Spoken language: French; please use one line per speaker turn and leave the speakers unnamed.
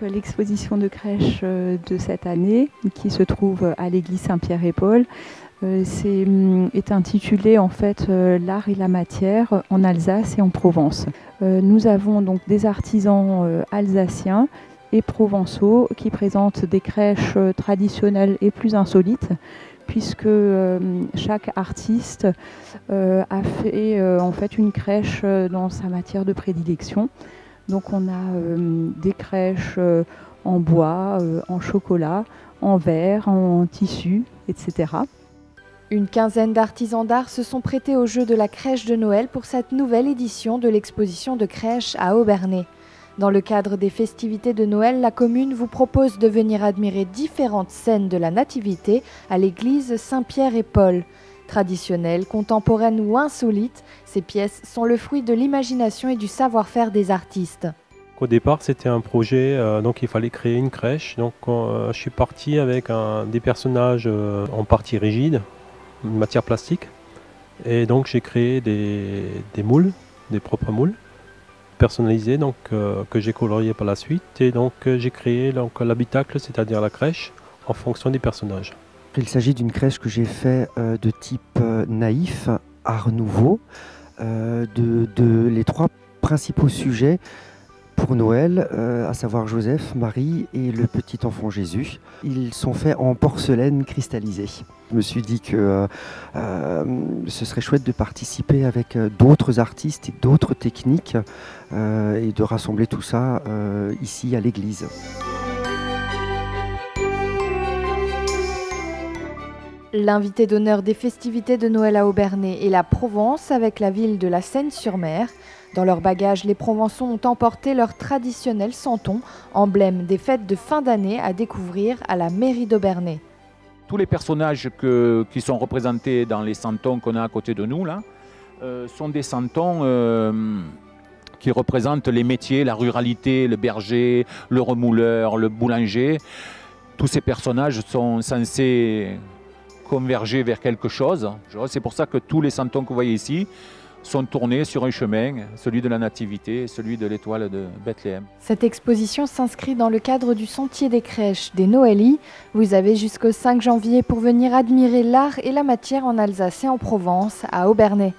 l'exposition de crèche de cette année, qui se trouve à l'église Saint-Pierre-et-Paul, est intitulée en fait l'art et la matière en Alsace et en Provence. Nous avons donc des artisans alsaciens et provençaux qui présentent des crèches traditionnelles et plus insolites, puisque chaque artiste a fait en fait une crèche dans sa matière de prédilection. Donc on a des crèches en bois, en chocolat, en verre, en tissu, etc.
Une quinzaine d'artisans d'art se sont prêtés au jeu de la crèche de Noël pour cette nouvelle édition de l'exposition de crèche à Obernai. Dans le cadre des festivités de Noël, la commune vous propose de venir admirer différentes scènes de la Nativité à l'église Saint-Pierre-et-Paul. Traditionnelles, contemporaines ou insolites, ces pièces sont le fruit de l'imagination et du savoir-faire des artistes.
Au départ, c'était un projet, donc il fallait créer une crèche. Donc je suis parti avec des personnages en partie rigides, une matière plastique. Et donc j'ai créé des moules, des propres moules personnalisés, donc que j'ai coloriés par la suite. Et donc j'ai créé l'habitacle, c'est-à-dire la crèche, en fonction des personnages.
Il s'agit d'une crèche que j'ai fait de type naïf, art nouveau, les trois principaux sujets pour Noël, à savoir Joseph, Marie et le petit enfant Jésus. Ils sont faits en porcelaine cristallisée. Je me suis dit que ce serait chouette de participer avec d'autres artistes et d'autres techniques et de rassembler tout ça ici à l'église.
L'invité d'honneur des festivités de Noël à Obernai est la Provence avec la ville de la Seyne-sur-Mer. Dans leur bagage, les Provençaux ont emporté leur traditionnel santon, emblème des fêtes de fin d'année à découvrir à la mairie d'Obernai.
Tous les personnages qui sont représentés dans les santons qu'on a à côté de nous là, sont des santons qui représentent les métiers, la ruralité, le berger, le remouleur, le boulanger. Tous ces personnages sont censés converger vers quelque chose. C'est pour ça que tous les santons que vous voyez ici sont tournés sur un chemin, celui de la Nativité, celui de l'étoile de Bethléem.
Cette exposition s'inscrit dans le cadre du Sentier des crèches des Noëlis. Vous avez jusqu'au 5 janvier pour venir admirer l'art et la matière en Alsace et en Provence, à Obernai.